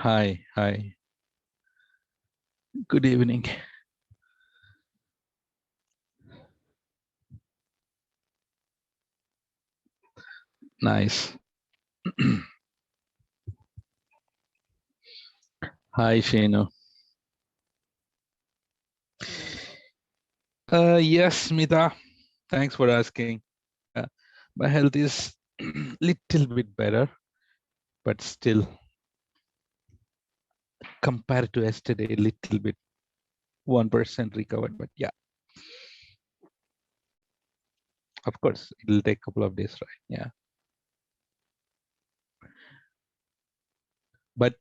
Hi, hi. Good evening. Nice. Hi, Shenu. Yes, Smita. Thanks for asking. Uh, my health is little bit better, but still, compared to yesterday, little bit 1% recovered. But yeah, of course, it'll take a couple of days, right? Yeah, but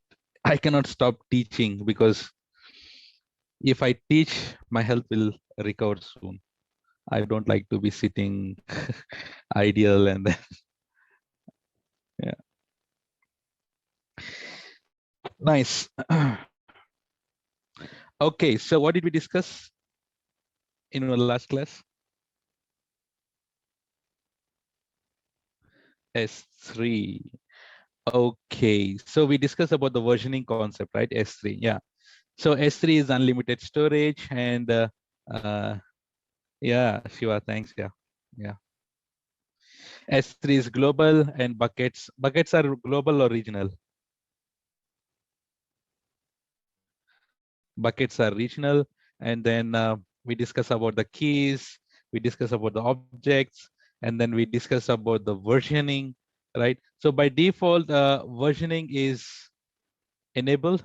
I cannot stop teaching because if I teach, my health will recover soon. I don't like to be sitting ideal and then, yeah, nice. Okay, so what did we discuss in our last class? S3. Okay, so we discussed about the versioning concept, right? S3, yeah. So S3 is unlimited storage, and uh, yeah, Shiva, thanks. Yeah, yeah. S3 is global, and buckets are global or regional. Buckets are regional, and then we discuss about the keys. We discuss about the objects, and then we discuss about the versioning, right? So by default, versioning is enabled.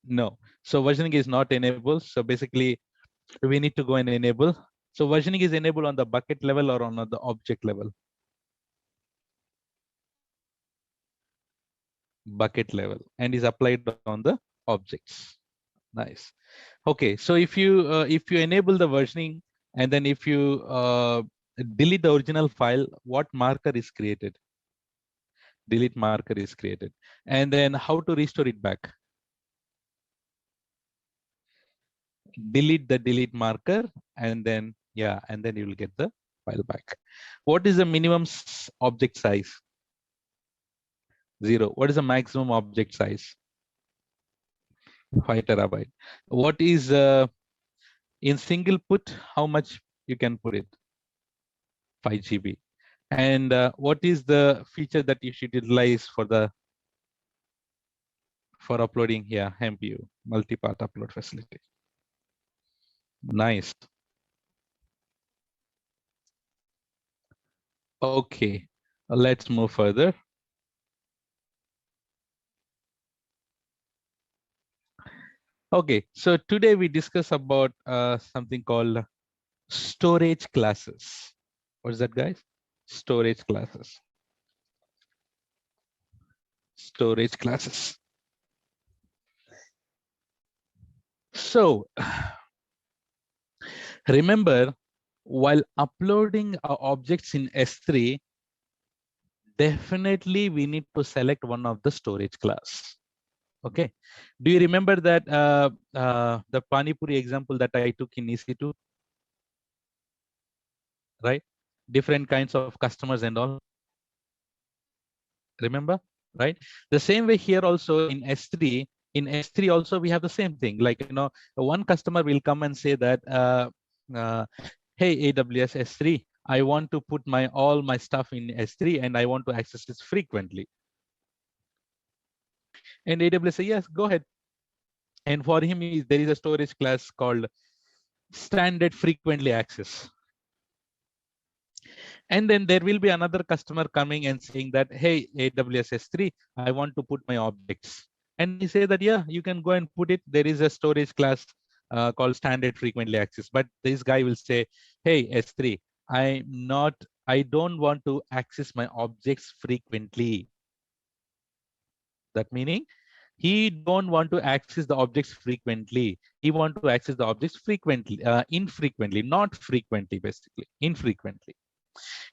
No. So versioning is not enabled. So basically, we need to go and enable. So versioning is enabled on the bucket level or on the object level. Bucket level, and is applied on the objects. Nice. Okay. So if you enable the versioning, and then if you delete the original file, what marker is created? Delete marker is created. And then how to restore it back? Delete the delete marker, and then yeah, and then you will get the file back. What is the minimum object size? 0. What is the maximum object size? 5 terabyte. What is in single put? How much you can put it? 5 GB. And what is the feature that you should utilize for uploading here? MPU, multi-path upload facility. Nice. Okay, let's move further. Okay, so today we discuss about something called storage classes. What is that, guys? Storage classes. Storage classes. So remember, while uploading objects in S3, definitely we need to select one of the storage class. Okay. Do you remember that the Pani Puri example that I took in EC2, right? Different kinds of customers and all. Remember, right? The same way here also in S3. In S3 also we have the same thing. Like one customer will come and say that, uh, hey AWS S3, I want to put all my stuff in S3 and I want to access this frequently. And AWS say yes, go ahead. And for him, there is a storage class called standard frequently access. And then there will be another customer coming and saying that, hey, AWS S3, I want to put my objects. And we say that, yeah, you can go and put it. There is a storage class called standard frequently access. But this guy will say, hey, S3, I don't want to access my objects frequently. That meaning he don't want to access the objects frequently. He want to access the objects frequently, infrequently, not frequently, basically, infrequently.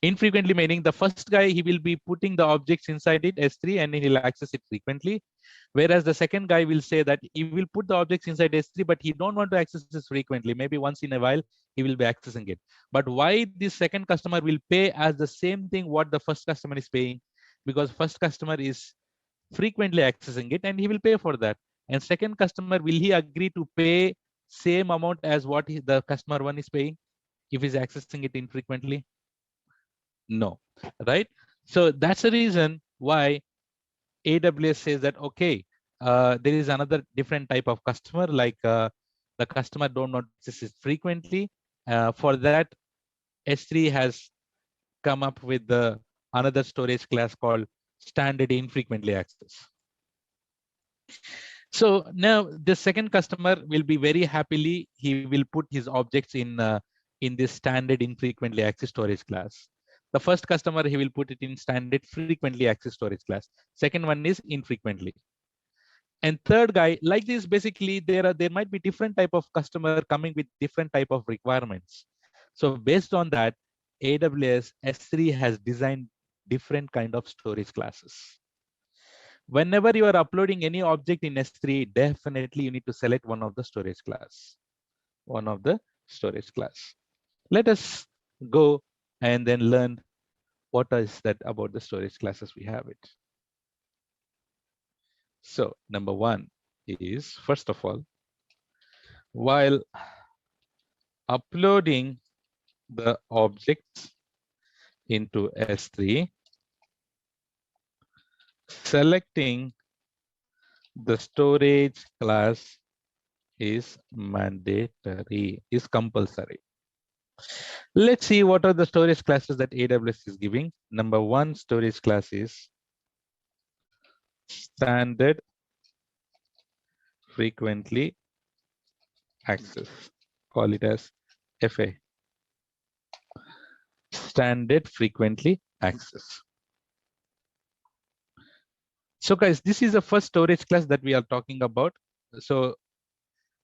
Infrequently meaning the first guy, he will be putting the objects inside it, S3, and he'll access it frequently. Whereas the second guy will say that he will put the objects inside S3, but he don't want to access this frequently. Maybe once in a while, he will be accessing it. But why this second customer will pay as the same thing what the first customer is paying? Because first customer is frequently accessing it, and he will pay for that. And second customer, will he agree to pay same amount as what the customer one is paying if he's accessing it infrequently? No, right? So that's the reason why AWS says that, okay, there is another different type of customer, like the customer don't notice it frequently. For that, S3 has come up with the another storage class called standard infrequently access. So now the second customer will be very happily, he will put his objects in this standard infrequently access storage class. The first customer, he will put it in standard frequently access storage class. Second one is infrequently. And third guy, like this, basically there might be different type of customer coming with different type of requirements. So based on that, AWS S3 has designed different kind of storage classes. Whenever you are uploading any object in S3, definitely you need to select one of the storage class. One of the storage class. Let us go and then learn what is that about the storage classes we have it. So number one is, first of all, while uploading the objects into S3, selecting the storage class is mandatory, is compulsory. Let's see what are the storage classes that AWS is giving. Number one storage class is standard frequently access. Call it as FA. Standard frequently access. So guys, this is the first storage class that we are talking about. So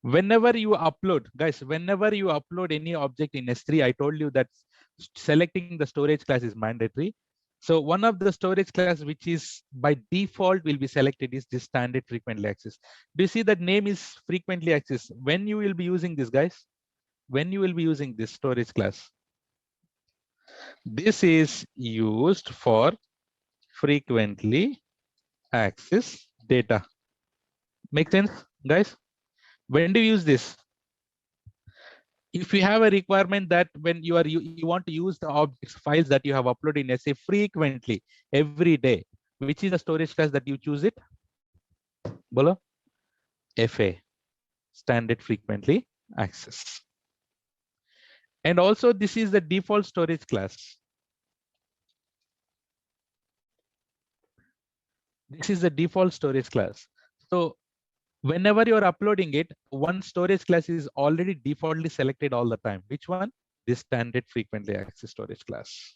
whenever you upload, guys, whenever you upload any object in S3, I told you that selecting the storage class is mandatory. So one of the storage class which is by default will be selected is this standard frequently access. Do you see that name is frequently access? When you will be using this, guys? When you will be using this storage class? This is used for frequently access data. Make sense, guys? When do you use this? If you have a requirement that when you want to use the objects files that you have uploaded in SA frequently every day, which is the storage class that you choose it? Bolo? FA, standard frequently access. And also this is the default storage class. This is the default storage class. So whenever you're uploading it, one storage class is already defaultly selected all the time. Which one? This standard frequently access storage class.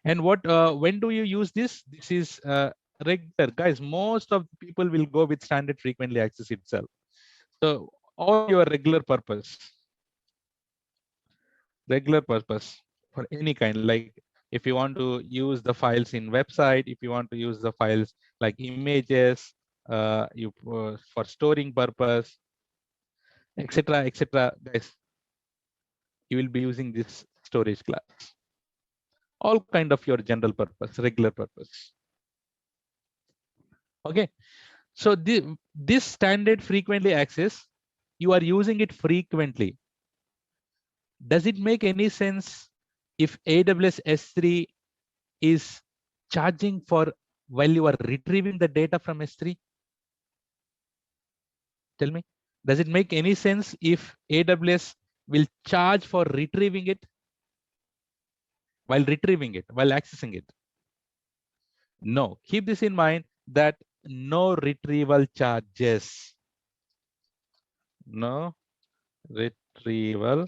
And what when do you use this? This is regular, guys. Most of the people will go with standard frequently access itself. So all your regular purpose for any kind, like if you want to use the files in website, if you want to use the files like images, for storing purpose, etc., guys, you will be using this storage class. All kind of your general purpose, regular purpose. Okay, so this standard frequently access, you are using it frequently. Does it make any sense if AWS S3 is charging for while you are retrieving the data from S3? Tell me, does it make any sense if AWS will charge for retrieving it while accessing it? No, keep this in mind that no retrieval charges. No retrieval.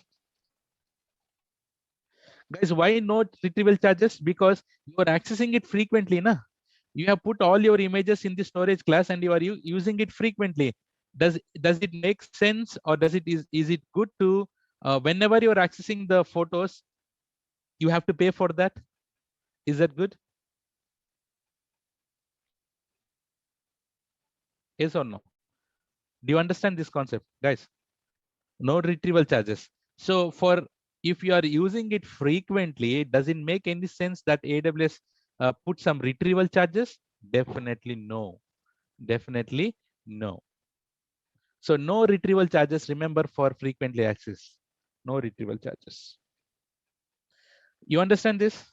Guys, why no retrieval charges? Because you are accessing it frequently, na? You have put all your images in the storage class and you are using it frequently. Does it make sense, or is it good to whenever you are accessing the photos, you have to pay for that? Is that good? Yes or no? Do you understand this concept, guys? No retrieval charges. So if you are using it frequently, does it make any sense that AWS put some retrieval charges? Definitely no. Definitely no. So no retrieval charges, remember, for frequently accessed. No retrieval charges. You understand this?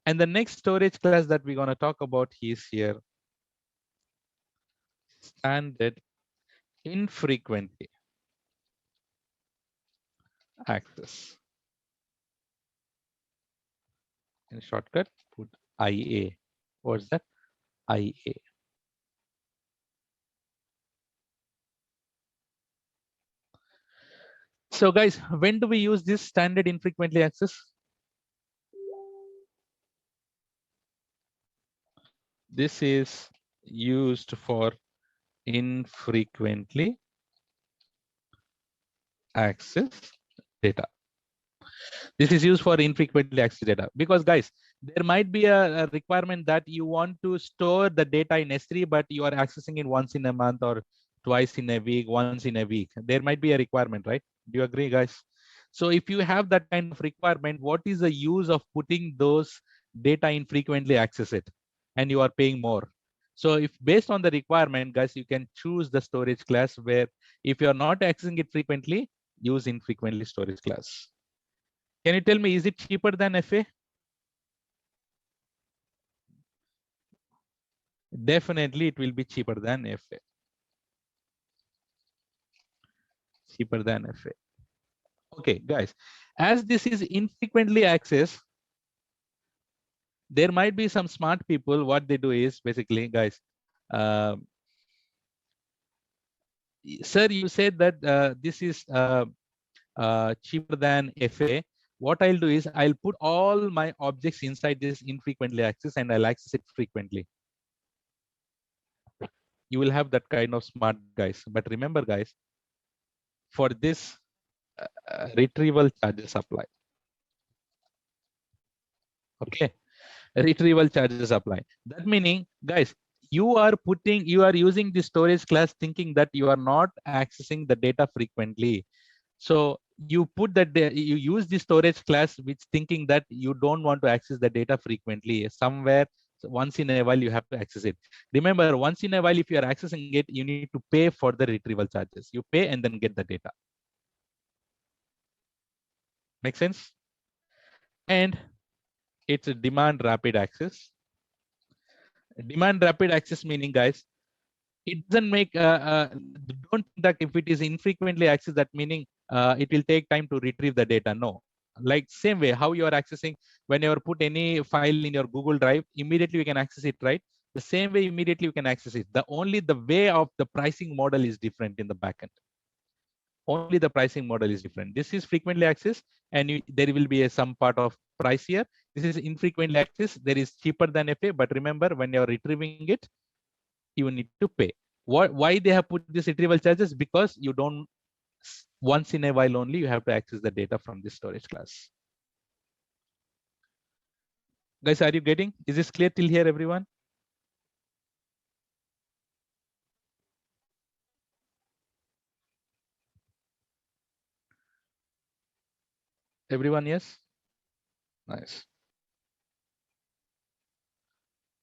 And the next storage class that we're going to talk about is here, standard infrequently access. In shortcut, put IA. What's that? IA. So guys, when do we use this standard infrequently access? This is used for infrequently access data. This is used for infrequently accessed data because guys, there might be a requirement that you want to store the data in S3, but you are accessing it once in a month or twice in a week, once in a week. There might be a requirement, right? Do you agree, guys? So if you have that kind of requirement, what is the use of putting those data infrequently access it and you are paying more? So if based on the requirement, guys, you can choose the storage class where if you're not accessing it frequently, use infrequently storage class. Can you tell me, is it cheaper than FA? Definitely, it will be cheaper than FA. Cheaper than FA. Okay, guys, as this is infrequently accessed, there might be some smart people. What they do is basically, guys, uh, sir, you said that this is cheaper than FA. What I'll do is I'll put all my objects inside this infrequently access and I'll access it frequently. You will have that kind of smart guys. But remember, guys, for this retrieval charges apply. Okay, retrieval charges apply. That meaning, guys, you are using the storage class thinking that you are not accessing the data frequently. So you put that you use the storage class which thinking that you don't want to access the data frequently. Somewhere once in a while you have to access it. Remember, once in a while if you are accessing it, you need to pay for the retrieval charges. You pay and then get the data. Make sense? And it's a demand rapid access. Demand rapid access meaning, guys, it doesn't make don't think that if it is infrequently accessed, that meaning it will take time to retrieve the data. No, like same way how you are accessing, whenever put any file in your Google Drive, immediately you can access it, right? The same way immediately you can access it. The only the way of the pricing model is different in the backend. Only the pricing model is different. This is frequently accessed and there will be some part of price here. This is infrequently accessed. There is cheaper than FA, but remember when you're retrieving it, you need to pay. Why they have put this retrieval charges? Because you don't, once in a while only you have to access the data from this storage class. Guys, are you getting? Is this clear till here, everyone? Everyone, yes? Nice.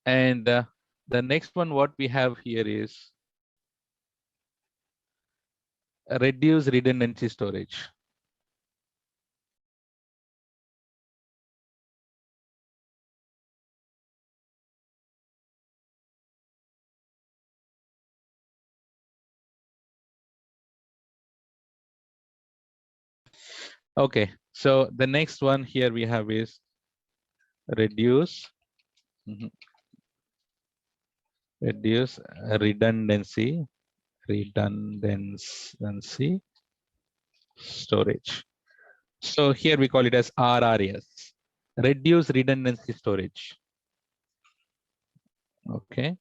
And the next one, what we have here is reduce redundancy storage. Okay, so the next one here we have is reduce reduce redundancy storage. So here we call it as RRS, reduce redundancy storage. Okay.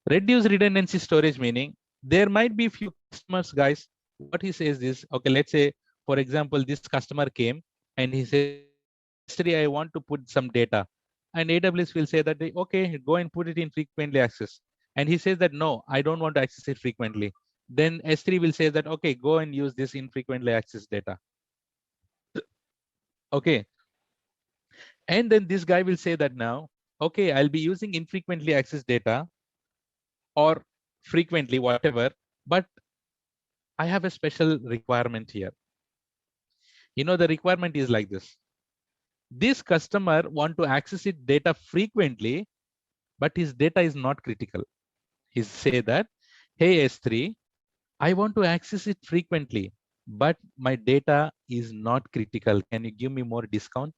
Reduce redundancy storage meaning there might be few customers, guys. What he says is, okay, let's say, for example, this customer came and he said, yesterday I want to put some data. And AWS will say that, okay, go and put it in frequently access. And he says that, no, I don't want to access it frequently. Then S3 will say that, okay, go and use this infrequently accessed data. Okay. And then this guy will say that now, okay, I'll be using infrequently accessed data or frequently, whatever, but I have a special requirement here. You know, the requirement is like this. This customer want to access it data frequently, but his data is not critical. He say that, hey S3, I want to access it frequently, but my data is not critical. Can you give me more discount?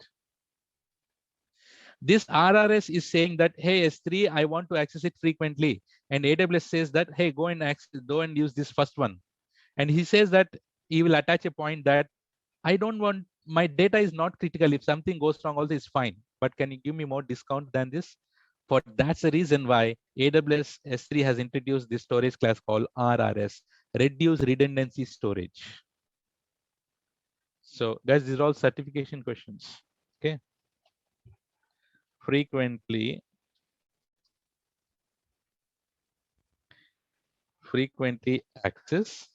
This RRS is saying that, hey S3, I want to access it frequently. And AWS says that, hey, go and use this first one. And he says that he will attach a point that I don't want, my data is not critical. If something goes wrong, also is fine. But can you give me more discount than this? For that's the reason why AWS S3 has introduced this storage class called RRS, Reduce Redundancy Storage. So guys, these are all certification questions. Okay. Frequently access,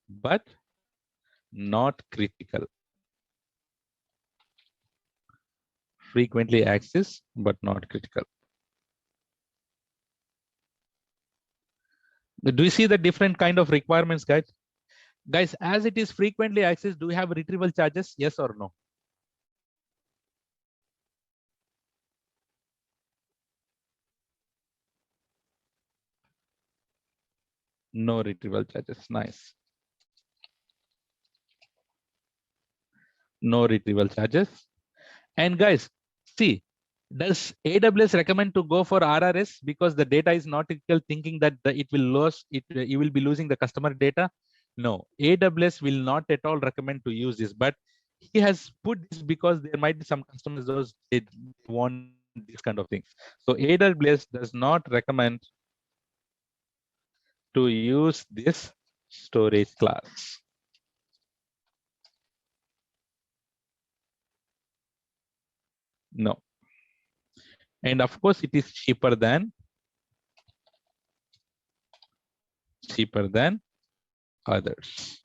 but not critical. Frequently access, but not critical. Do you see the different kind of requirements, guys? Guys, as it is frequently accessed, do you have retrieval charges? Yes or no? No retrieval charges. Nice. No retrieval charges. And guys, see, does AWS recommend to go for RRS because the data is not critical, thinking that it will lose it, you will be losing the customer data? No, AWS will not at all recommend to use this, but he has put this because there might be some customers those they want these kind of things. So AWS does not recommend to use this storage class. No. And of course, it is cheaper than others.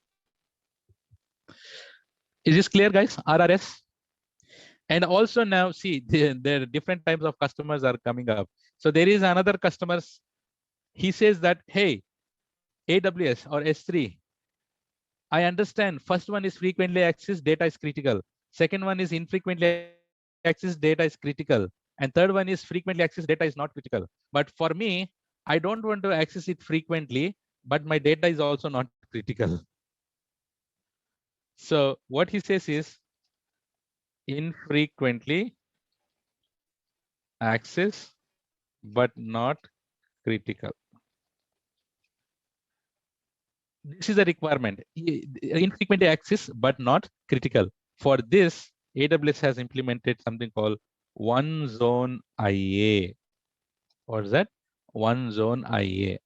Is this clear, guys? RRS. And also now, see, there are different types of customers are coming up. So there is another customers. He says that, hey, AWS or S3, I understand. First one is frequently accessed data is critical. Second one is infrequently accessed data is critical. And third one is frequently accessed data is not critical. But for me, I don't want to access it frequently, but my data is also not critical. So what he says is infrequently access, but not critical. This is a requirement. Infrequently access, but not critical. For this, AWS has implemented something called One Zone IA. What is that? One Zone IA.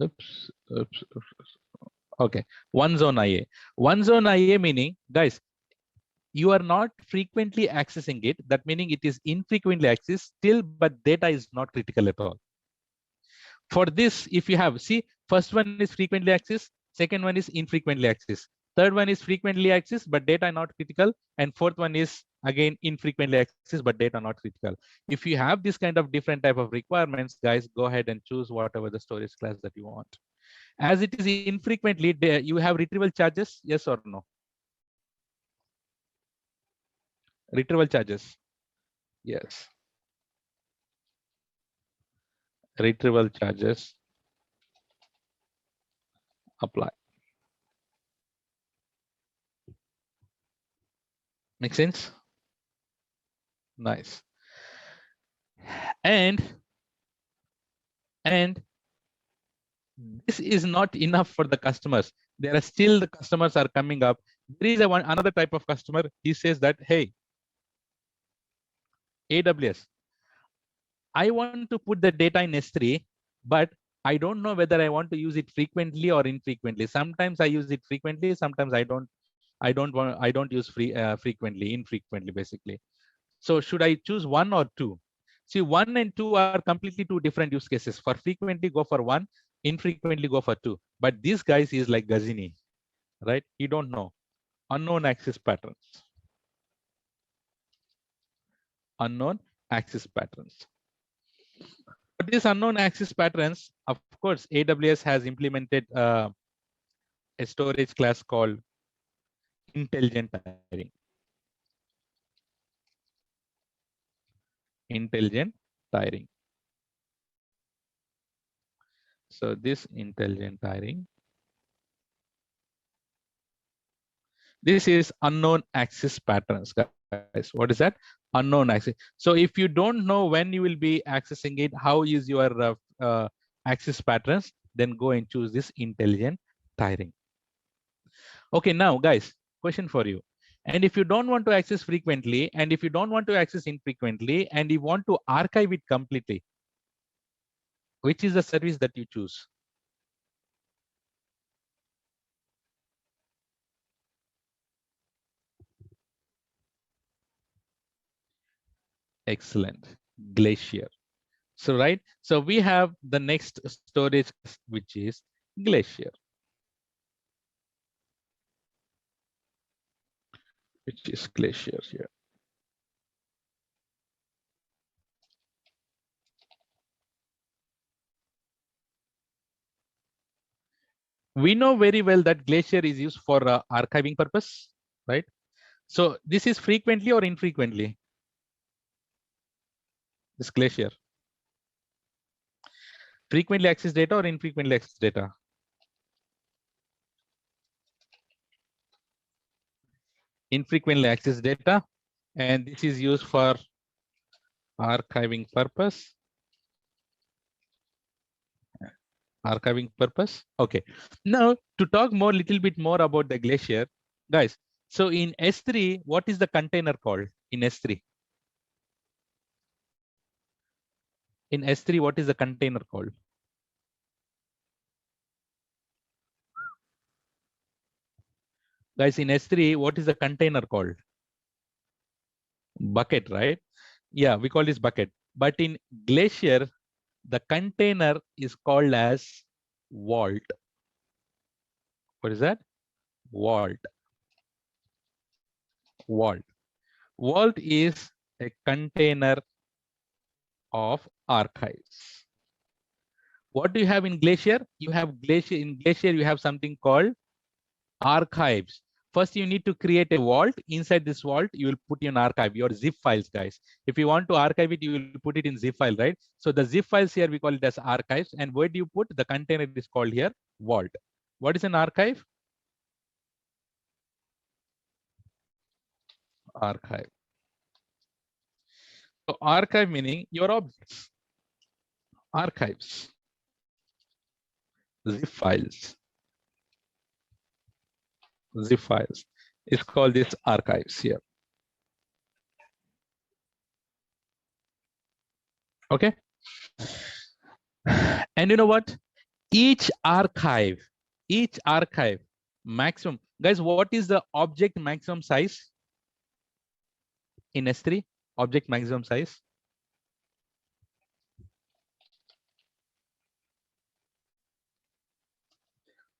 Oops. Okay. One Zone IA. One Zone IA meaning, guys, you are not frequently accessing it. That meaning it is infrequently accessed still, but data is not critical at all. For this, if you have, see, first one is frequently accessed, second one is infrequently accessed, third one is frequently accessed, but data not critical, and fourth one is again infrequently accessed, but data not critical. If you have this kind of different type of requirements, guys, go ahead and choose whatever the storage class that you want. As it is infrequently, you have retrieval charges, yes or no? Retrieval charges, yes. Retrieval charges apply. Make sense? Nice. And this is not enough for the customers. There are still the customers are coming up. There is another type of customer. He says that, hey, AWS, I want to put the data in S3, but I don't know whether I want to use it frequently or infrequently. Sometimes I use it frequently. Sometimes I don't. I don't use infrequently, basically. So should I choose one or two? See, one and two are completely two different use cases. For frequently, go for one. Infrequently, go for two. But this guys is like Gazini. right? You don't know. Unknown access patterns. Unknown access patterns. But these unknown access patterns, of course, AWS has implemented a storage class called intelligent tiering. Intelligent tiering. So this intelligent tiering, this is unknown access patterns, guys. What is that? Unknown access. So if you don't know when you will be accessing it, how is your access patterns, then go and choose this intelligent tiering. Okay, now guys, question for you. And if you don't want to access frequently, and if you don't want to access infrequently, and you want to archive it completely, which is the service that you choose? Excellent. Glacier. So, right. So we have the next storage, which is Glacier. Which is Glacier here. We know very well that Glacier is used for archiving purpose, right? So this is frequently or infrequently? This Glacier. Frequently access data or infrequently access data? Infrequently access data, and this is used for archiving purpose. Archiving purpose. Okay. Now to talk more, little bit more about the Glacier, guys. So in S3, what is the container called in S3? In S3, what is the container called? Guys, in S3, what is the container called? Bucket, right? Yeah, we call this bucket. But in Glacier, the container is called as vault. What is that? Vault. Vault. Vault is a container of archives. What do you have in Glacier? You have Glacier. In Glacier, you have something called archives. First, you need to create a vault. Inside this vault, you will put in archive, your zip files, guys. If you want to archive it, you will put it in zip file, right? So the zip files here, we call it as archives. And where do you put? The container is called here vault. What is an archive? Archive. So archive meaning your objects. Archives. Zip files. Zip files. It's called this archives here. Okay. And you know what? Each archive maximum, guys, what is the object maximum size in S3? Object maximum size?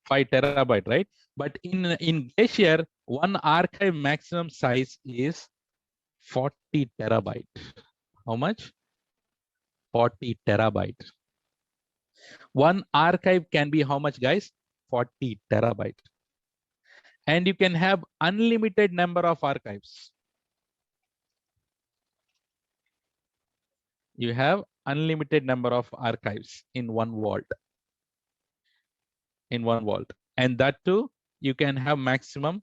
5 terabyte, right? But in Glacier, one archive maximum size is 40 terabyte. How much? 40 terabyte. One archive can be how much, guys? 40 terabyte. And you can have unlimited number of archives. You have unlimited number of archives in one vault. In one vault. And that too, you can have maximum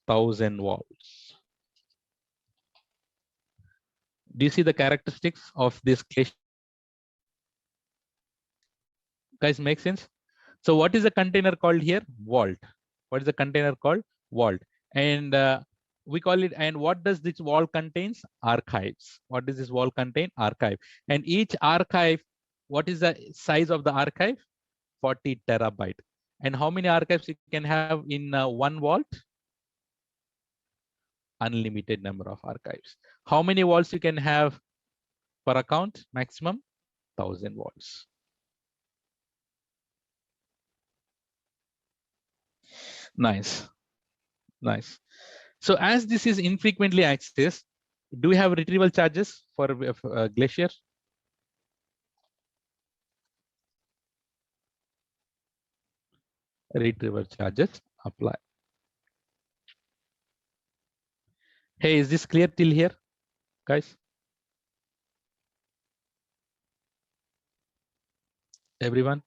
1000 vaults. Do you see the characteristics of this Glacier? Guys, make sense? So what is the container called here? Vault. What is the container called? Vault. And we call it, and what does this vault contains? Archives. What does this vault contain? Archive. And each archive, what is the size of the archive? 40 terabyte. And how many archives you can have in one vault? Unlimited number of archives. How many vaults you can have per account? Maximum 1000 vaults. Nice. Nice. So as this is infrequently accessed, do we have retrieval charges for Glacier? Retrieval charges apply. Hey, is this clear till here, guys? Everyone?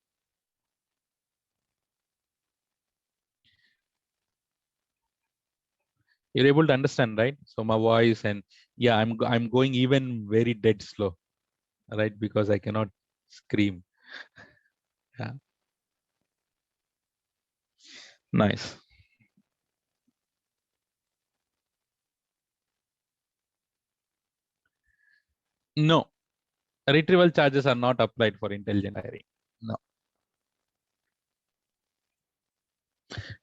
You're able to understand, right? So my voice and yeah, I'm going even very dead slow, right? Because I cannot scream. Yeah, nice. No, retrieval charges are not applied for intelligent hiring. No,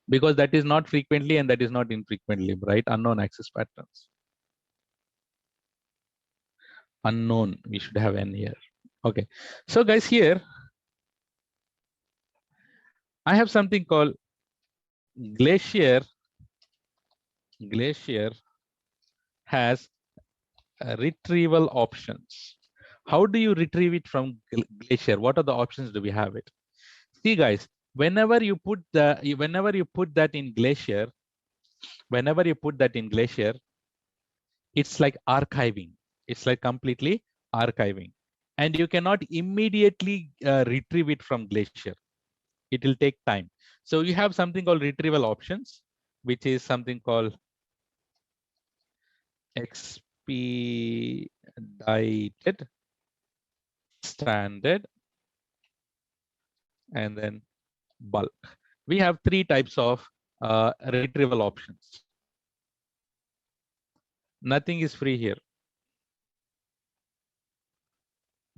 because that is not frequently and that is not infrequently, right? Unknown access patterns. Unknown. We should have n here. Okay. So guys, here I have something called Glacier. Glacier has retrieval options. How do you retrieve it from Glacier? What are the options do we have it? See guys, whenever you put that in Glacier, it's like archiving. It's like completely archiving. And you cannot immediately retrieve it from Glacier. It will take time. So you have something called retrieval options, which is something called expedited, standard, and then bulk. We have three types of retrieval options. Nothing is free here.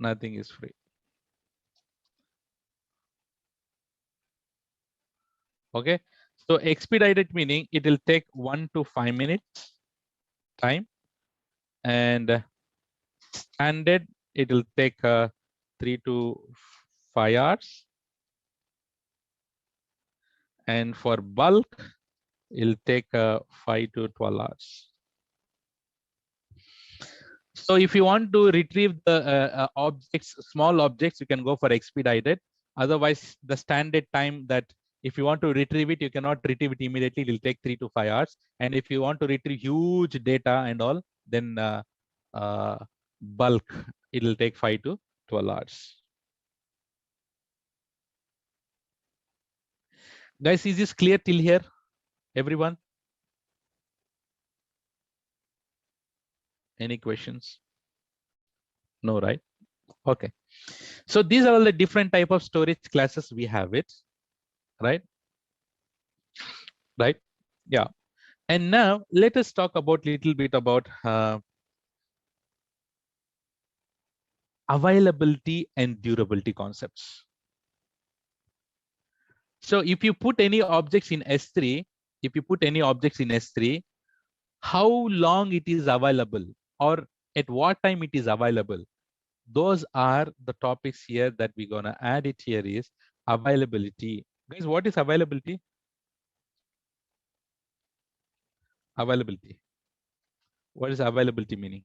Nothing is free. Okay. So expedited meaning it will take 1 to 5 minutes time, and standard it will take 3 to 5 hours, and for bulk it'll take 5 to 12 hours. So if you want to retrieve the objects, small objects, you can go for expedited. Otherwise, the standard time that if you want to retrieve it, you cannot retrieve it immediately. It will take 3 to 5 hours. And if you want to retrieve huge data and all, then bulk, it will take 5 to 12 hours. Guys, is this clear till here, everyone? Any questions? No, right? Okay. So these are all the different type of storage classes we have it, right? Right? Yeah. And now let us talk about little bit about availability and durability concepts. So if you put any objects in S3, how long it is available or at what time it is available? Those are the topics here that we're gonna add it here is availability. Guys, what is availability? Availability. What is availability meaning?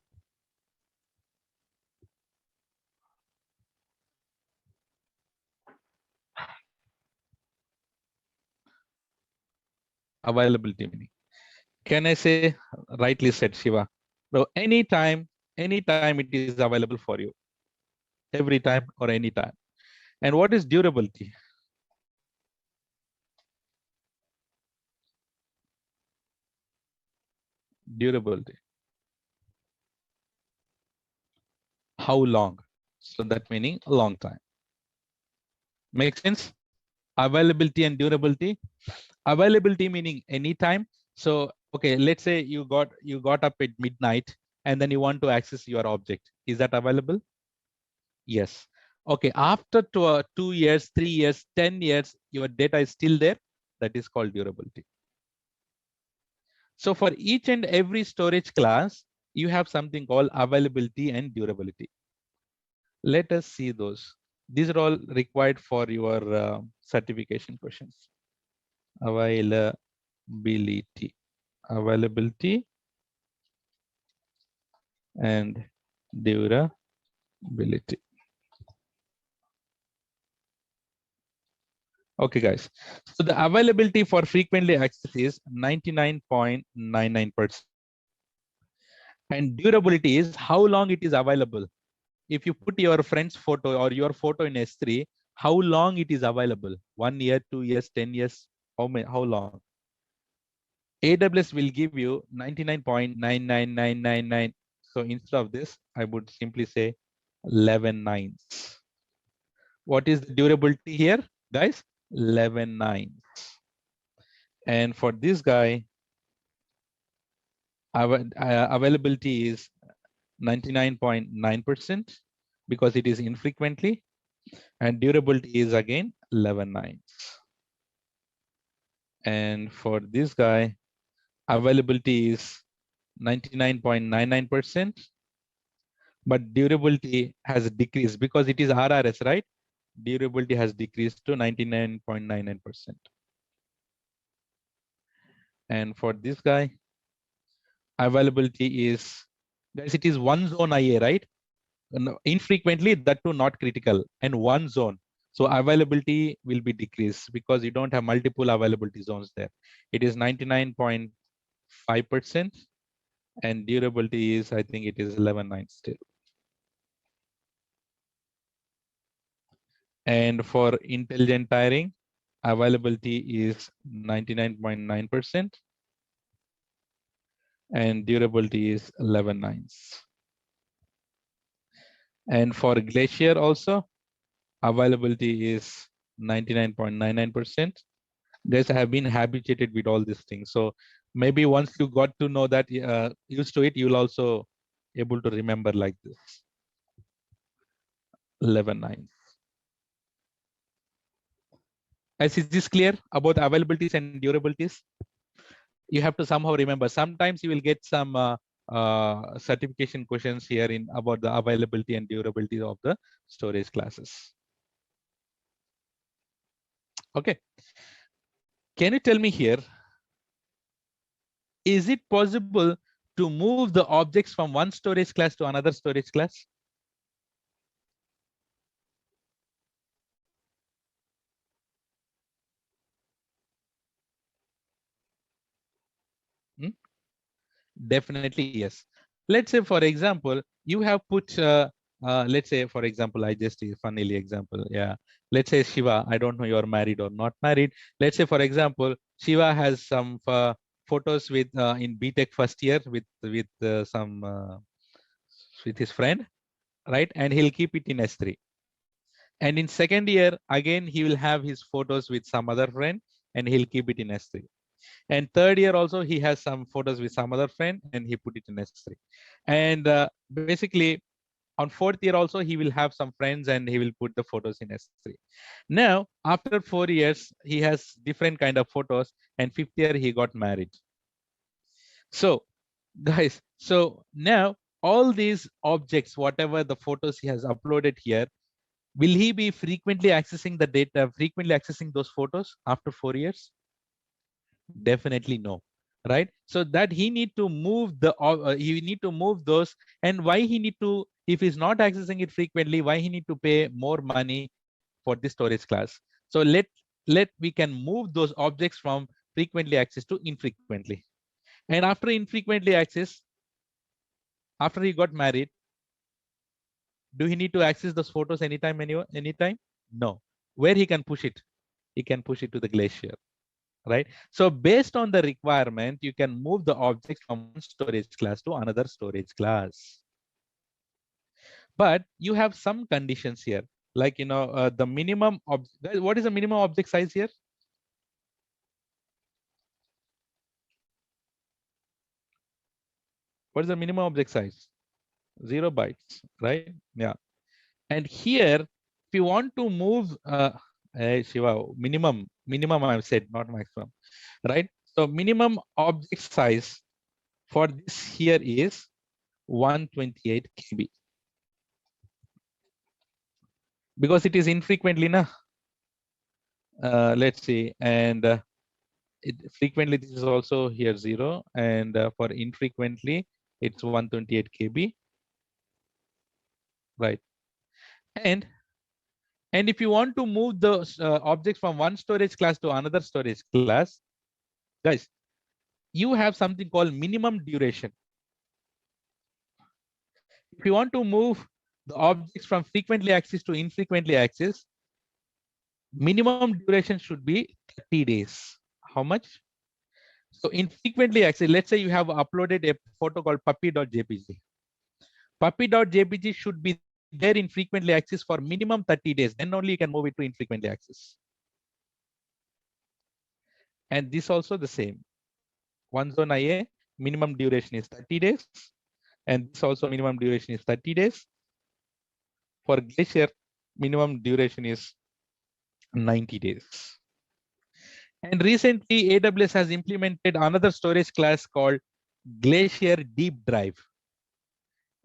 Availability meaning. Can I say rightly said, Shiva? So anytime it is available for you. Every time or any time. And what is durability? Durability. How long? So that meaning a long time. Make sense? Availability and durability. Availability meaning anytime. So okay, let's say you got up at midnight and then you want to access your object. Is that available? Yes. Okay. After 2 years, 3 years, 10 years, your data is still there. That is called durability. So for each and every storage class, you have something called availability and durability. Let us see those. These are all required for your certification questions. Availability. availability and durability. Okay, guys. So the availability for frequently accessed is 99.99%. And durability is how long it is available. If you put your friend's photo or your photo in S3, how long it is available? 1 year, 2 years, 10 years, how long? AWS will give you 99.99999. So instead of this, I would simply say 11 nines. What is the durability here, guys? 11 nines. And for this guy, availability is 99.9% because it is infrequently, and durability is again 11 nines. And for this guy, availability is 99.99%, but durability has decreased because it is RRS, right? Durability has decreased to 99.99%. And for this guy, availability is, guys, it is one zone IA, right? Infrequently, that too not critical, and one zone. So availability will be decreased because you don't have multiple availability zones there. It is 99.5%, and durability is, I think it is 11.9 still. And for intelligent tiring, availability is 99.9%, and durability is 11 nines. And for Glacier also, availability is 99.99%. Guys, I have been habituated with all these things. So maybe once you got to know that, used to it, you'll also able to remember like this. 11 nines. As is this clear about availabilities and durabilities? You have to somehow remember. Sometimes you will get some certification questions here in about the availability and durability of the storage classes. Okay. Can you tell me here, is it possible to move the objects from one storage class to another storage class? Definitely yes. Let's say, for example, you have put, let's say, for example, I just funnily example. Yeah. Let's say Shiva, I don't know you're married or not married. Let's say, for example, Shiva has some photos with in BTech first year with some with his friend, right? And he'll keep it in S3. And in second year, again, he will have his photos with some other friend and he'll keep it in S3. And third year also, he has some photos with some other friend and he put it in S3. And basically, on fourth year also, he will have some friends and he will put the photos in S3. Now, after 4 years, he has different kind of photos. And fifth year, he got married. So, guys, so now all these objects, whatever the photos he has uploaded here, will he be frequently accessing the data, frequently accessing those photos after 4 years? Definitely no, right? So that he need to move the, he need to move those. And why he need to, if he's not accessing it frequently, why he need to pay more money for the storage class? So let we can move those objects from frequently accessed to infrequently. And after infrequently access, after he got married, do he need to access those photos anytime, anytime? No. Where he can push it? He can push it to the Glacier, right? So based on the requirement, you can move the objects from one storage class to another storage class. But you have some conditions here, like, the minimum, what is the minimum object size here? What is the minimum object size? 0 bytes, right? Yeah. And here, if you want to move, Shiva, minimum I've said, not maximum, right? So minimum object size for this here is 128 KB. Because it is infrequently, na? Let's see. And frequently, this is also here 0, and for infrequently, it's 128 KB, right? And if you want to move the objects from one storage class to another storage class, guys, you have something called minimum duration. If you want to move the objects from frequently accessed to infrequently accessed, minimum duration should be 30 days. How much? So infrequently accessed, let's say you have uploaded a photo called puppy.jpg. Puppy.jpg should be there in frequently accessed for minimum 30 days. Then only you can move it to infrequently accessed. And this also the same. OneZone IA, minimum duration is 30 days. And this also minimum duration is 30 days. For Glacier, minimum duration is 90 days. And recently, AWS has implemented another storage class called Glacier Deep Drive.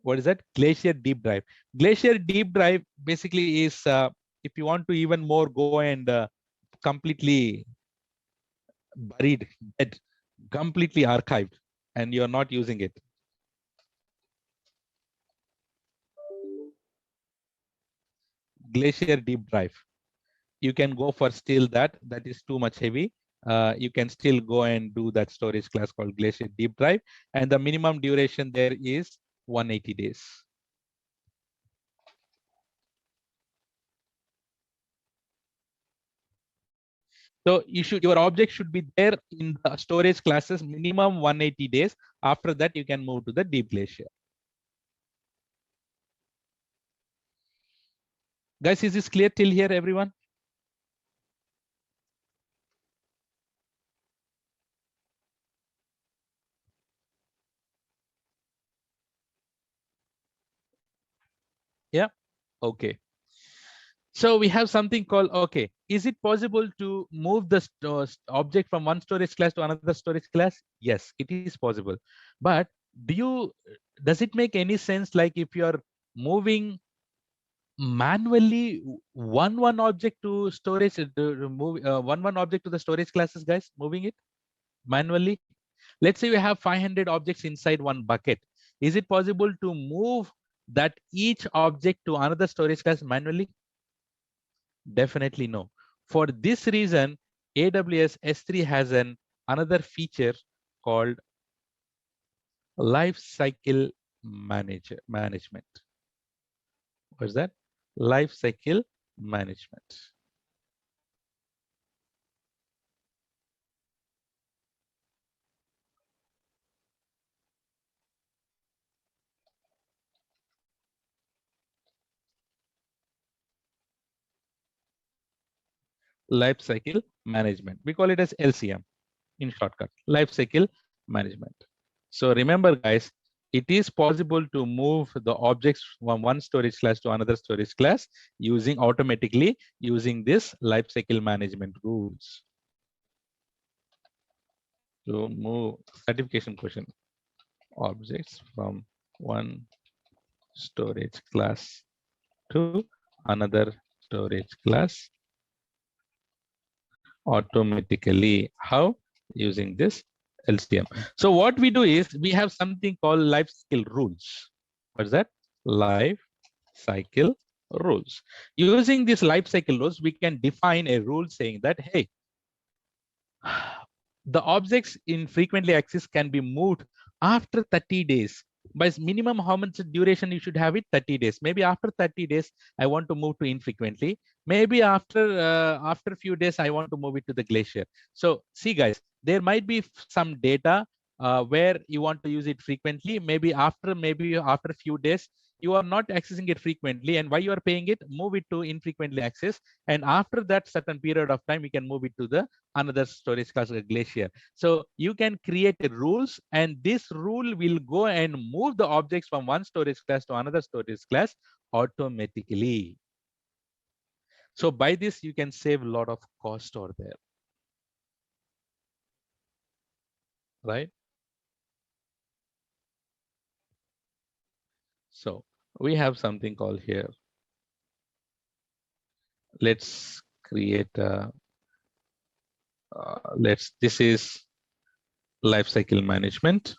What is that? Glacier Deep Drive. Glacier Deep Drive basically is, if you want to even more go and completely buried, dead, completely archived, and you're not using it. Glacier Deep Drive. You can go for still that is too much heavy. You can still go and do that storage class called Glacier Deep Drive, and the minimum duration there is 180 days. So your object should be there in the storage classes minimum 180 days. After that, you can move to the deep Glacier. Guys, is this clear till here, everyone? Yeah. Okay. So we have something called, okay, is it possible to move the object from one storage class to another storage class? Yes, it is possible. But does it make any sense, like if you're moving manually one object to storage, move one object to the storage classes, guys, moving it manually? Let's say we have 500 objects inside one bucket. Is it possible to move that each object to another storage class manually? Definitely no. For this reason, AWS S3 has another feature called lifecycle management. What's that? Lifecycle management. Lifecycle management. We call it as LCM in shortcut. Lifecycle management. So remember, guys, it is possible to move the objects from one storage class to another storage class automatically using this lifecycle management rules. To move certification question, objects from one storage class to another storage class automatically. How? Using this LCM. So what we do is we have something called life cycle rules. What's that? Life cycle rules. Using these life cycle rules, we can define a rule saying that, hey, the objects in frequently accessed can be moved after 30 days. By minimum, how much duration you should have it? 30 days. Maybe after 30 days, I want to move to infrequently. Maybe after a few days, I want to move it to the Glacier. So see, guys, there might be some data where you want to use it frequently. Maybe after a few days, you are not accessing it frequently, and why you are paying it, move it to infrequently access. And after that certain period of time, we can move it to the another storage class, Glacier. So you can create rules, and this rule will go and move the objects from one storage class to another storage class automatically. So by this, you can save a lot of cost over there, right? So we have something called here. Let's create a This is lifecycle management.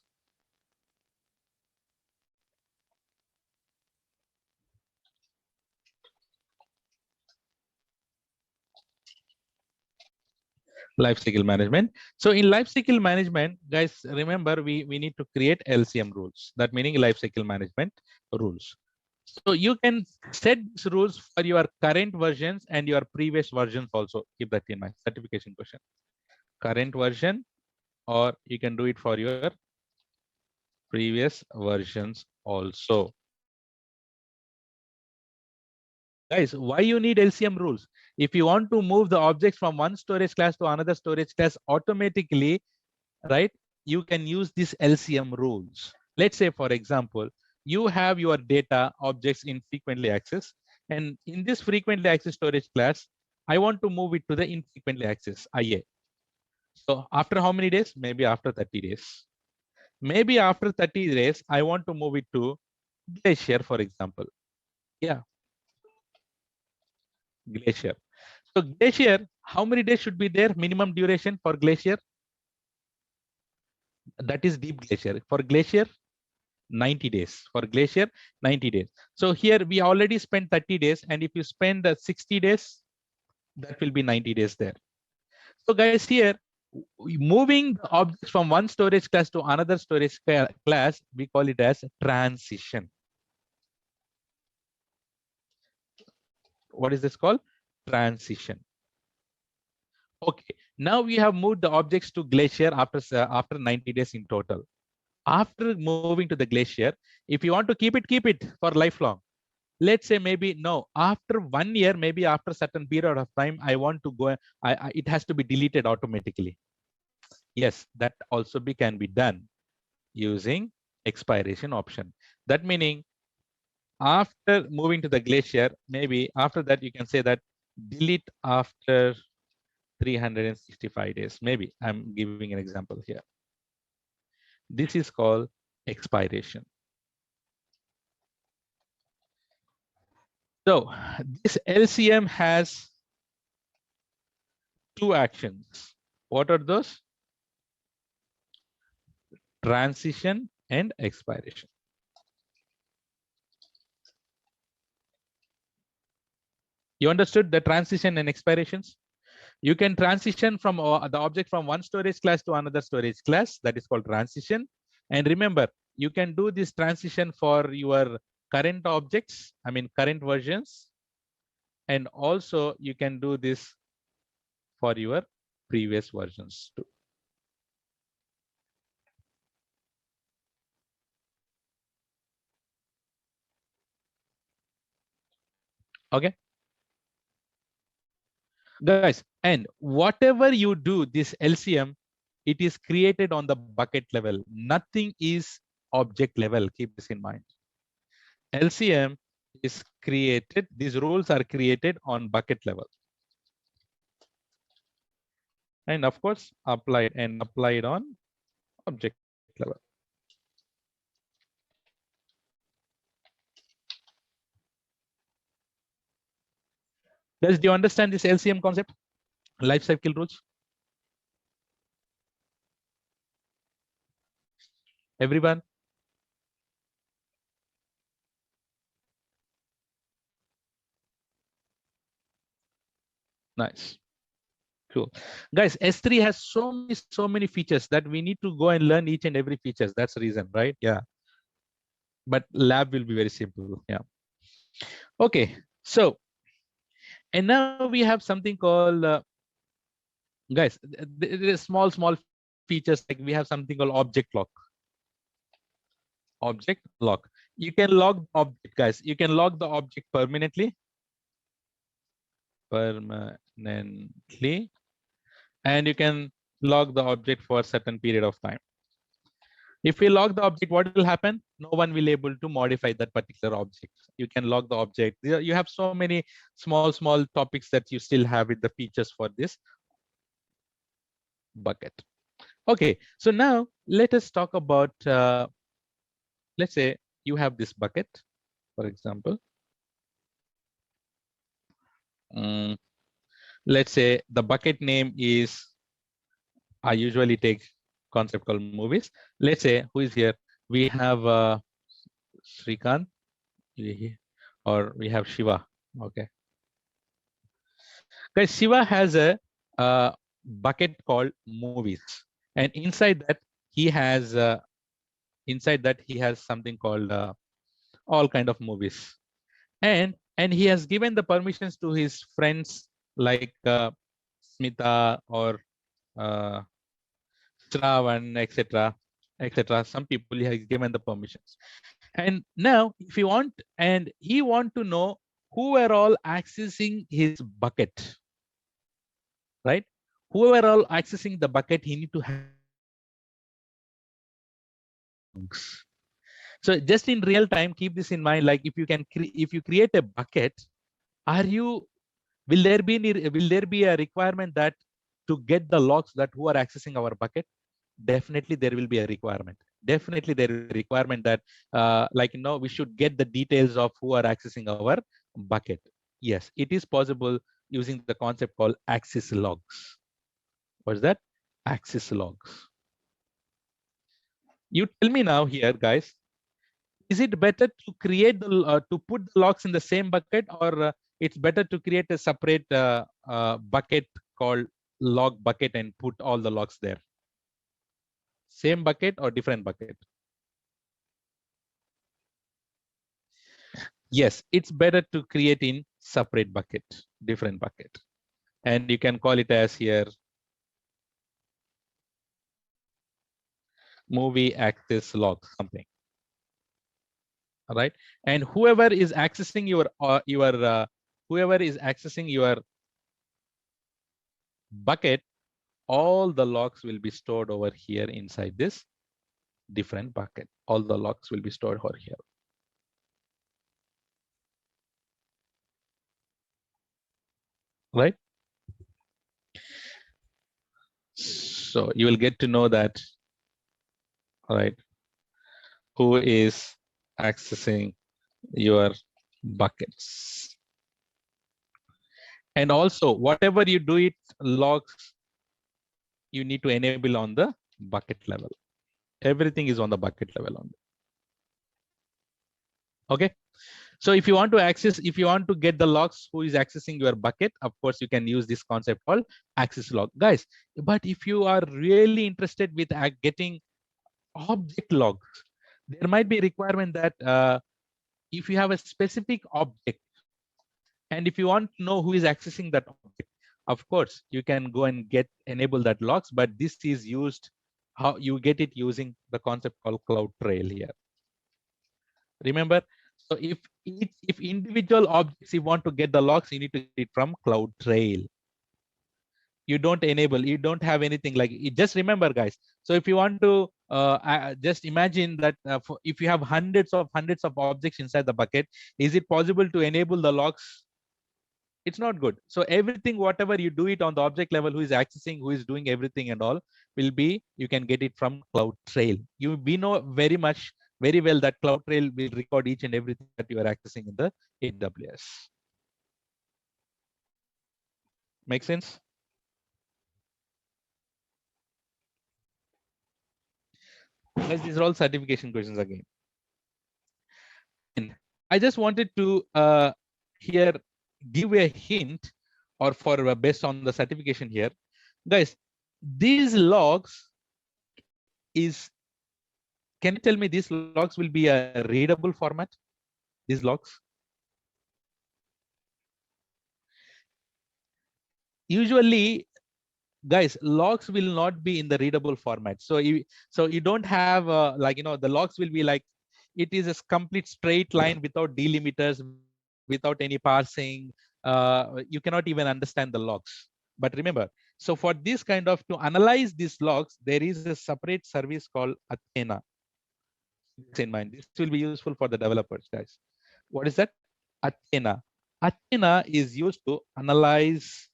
Lifecycle management. So in lifecycle management, guys, remember we need to create LCM rules. That meaning lifecycle management rules. So you can set these rules for your current versions and your previous versions also. Keep that in mind. Certification question. Current version, or you can do it for your previous versions also. Guys, why you need LCM rules? If you want to move the objects from one storage class to another storage class automatically, right? You can use these LCM rules. Let's say, for example, you have your data objects in frequently accessed, and in this frequently accessed storage class, I want to move it to the infrequently accessed IA. So after how many days? Maybe after 30 days. Maybe after 30 days, I want to move it to Glacier, for example. Yeah, Glacier. So Glacier, how many days should be there? Minimum duration for Glacier? That is Deep Glacier. For Glacier, 90 days. For Glacier, 90 days. So here we already spent 30 days. And if you spend 60 days, that will be 90 days there. So guys, here, moving the objects from one storage class to another storage class, we call it as transition. What is this called? Transition. Okay, now we have moved the objects to Glacier after 90 days in total. After moving to the Glacier, if you want to keep it for lifelong. Let's say maybe no, after 1 year, maybe after certain period of time, I want to go, it has to be deleted automatically. Yes, that also can be done using expiration option. That meaning after moving to the Glacier, maybe after that, you can say that delete after 365 days. Maybe I'm giving an example here. This is called expiration. So this LCM has two actions. What are those? Transition and expiration. You understood the transition and expirations? You can transition from the object from one storage class to another storage class. That is called transition. And remember, you can do this transition for your current objects, I mean, current versions. And also you can do this for your previous versions too. Okay. Guys, and whatever you do, this LCM, it is created on the bucket level. Nothing is object level. Keep this in mind. LCM is created, these rules are created on bucket level. And of course, applied on object level. Guys, do you understand this LCM concept? Life cycle rules? Everyone? Nice. Cool. Guys, S3 has so many features that we need to go and learn each and every features. That's the reason, right? Yeah. But lab will be very simple. Yeah. Okay. So, and now we have something called, guys, there is small features, like we have something called object lock. Object lock. You can lock the object, guys. You can lock the object permanently. And you can lock the object for a certain period of time. If we lock the object, what will happen? No one will able to modify that particular object. You can lock the object. You have so many small topics that you still have with the features for this bucket. Okay, so now let us talk about, let's say you have this bucket, for example. Let's say the bucket name is I usually take concept called movies. Let's say who is here? We have Srikant, or we have Shiva. Okay, guys, Shiva has a bucket called movies, and inside that he has something called all kind of movies, and he has given the permissions to his friends like Smita or uh, Shravan, etc., etc. Some people he has given the permissions, and now if you want, and he want to know who are all accessing his bucket, right? Who are all accessing the bucket, he need to have. So just in real time, keep this in mind. Like if you can, if you create a bucket, are you? Will there be a requirement that to get the logs that who are accessing our bucket? Definitely there will be a requirement. Definitely there is a requirement that like we should get the details of who are accessing our bucket. Yes, it is possible using the concept called access logs. What is that? Access logs. You tell me now here, guys. Is it better to create the to put the logs in the same bucket, or it's better to create a separate bucket called log bucket and put all the logs there? Same bucket or different bucket? Yes, it's better to create in separate bucket, different bucket. And you can call it as here movie access log something. All right. And whoever is accessing whoever is accessing your bucket, all the logs will be stored over here inside this different bucket. All the logs will be stored over here. Right. So you will get to know that, right, who is accessing your buckets. And also whatever you do it logs, you need to enable on the bucket level. Everything is on the bucket level only. Okay. So if you want to get the logs who is accessing your bucket, of course you can use this concept called access log, guys. But if you are really interested with getting object logs, there might be a requirement that if you have a specific object, and if you want to know who is accessing that object, of course you can go and enable that logs, but this is used, how you get it using the concept called CloudTrail here. Remember, so if individual objects you want to get the logs, you need to get it from CloudTrail. You don't enable, you don't have anything like it. Just remember, guys. So if you want to just imagine that if you have hundreds of objects inside the bucket, is it possible to enable the logs? It's not good. So everything, whatever you do it on the object level, who is accessing, who is doing everything and all, will be, you can get it from CloudTrail. We know very well that CloudTrail will record each and everything that you are accessing in the AWS. Make sense? Guys, these are all certification questions again. And I just wanted to here give a hint, or for based on the certification here, guys, these logs is, can you tell me these logs will be a readable format? These logs? Usually, guys, logs will not be in the readable format. So you don't have the logs will be like, it is a complete straight line without delimiters, without any parsing. You cannot even understand the logs. But remember, so for this kind of, to analyze these logs, there is a separate service called Athena. In mind, this will be useful for the developers, guys. What is that? Athena. Athena is used to analyze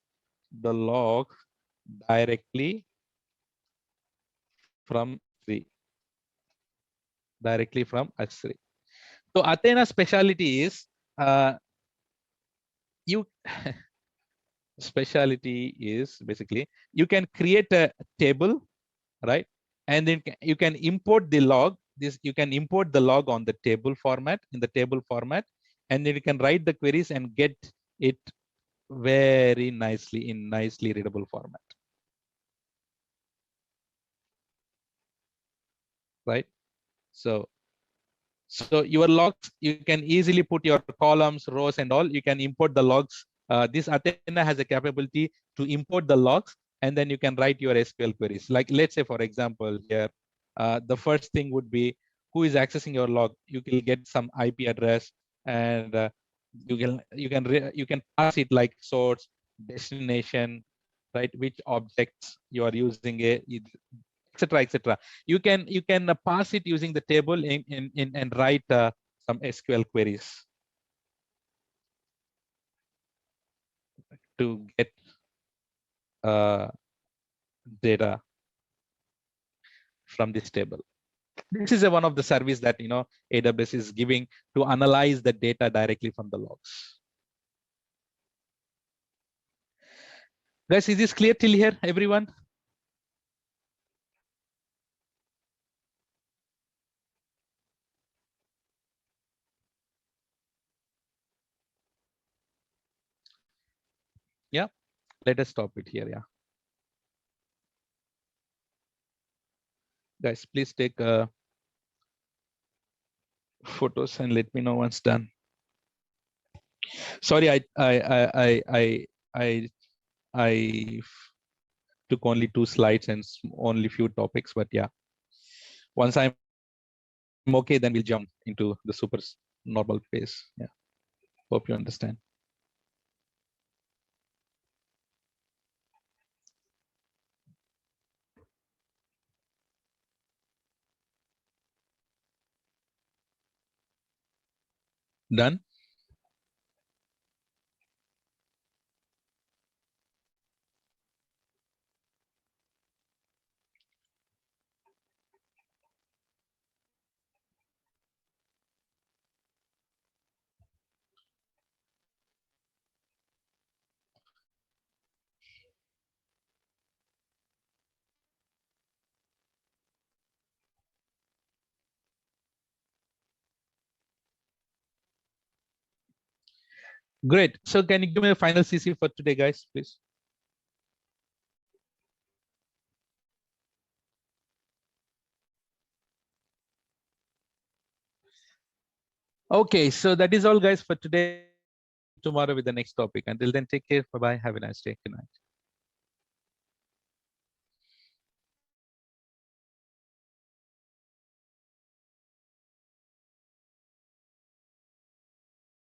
the logs directly from S3. So Athena specialty is you speciality is basically you can create a table, right? And then you can import the log. This you can import the log on the table format, in the table format, and then you can write the queries and get it very nicely in nicely readable format, right? So your logs, you can easily put your columns, rows, and all. You can import the logs. This Athena has a capability to import the logs, and then you can write your SQL queries. Like let's say, for example, here, the first thing would be who is accessing your log. You will get some IP address, and you can pass it like source, destination, right? Which objects you are using, etc., etc. You can pass it using the table in and write some SQL queries to get uh, data from this table. This is one of the service that AWS is giving to analyze the data directly from the logs. Guys, is this clear till here, everyone? Yeah, let us stop it here. Yeah, guys, please take photos and let me know once done. Sorry, I took only 2 slides and only few topics, but yeah, once I'm okay, then we'll jump into the super normal phase. Yeah, hope you understand. Done. Great. So can you give me a final CC for today, guys, please? Okay, so that is all, guys, for today. Tomorrow with the next topic. Until then, take care. Bye-bye. Have a nice day. Good night.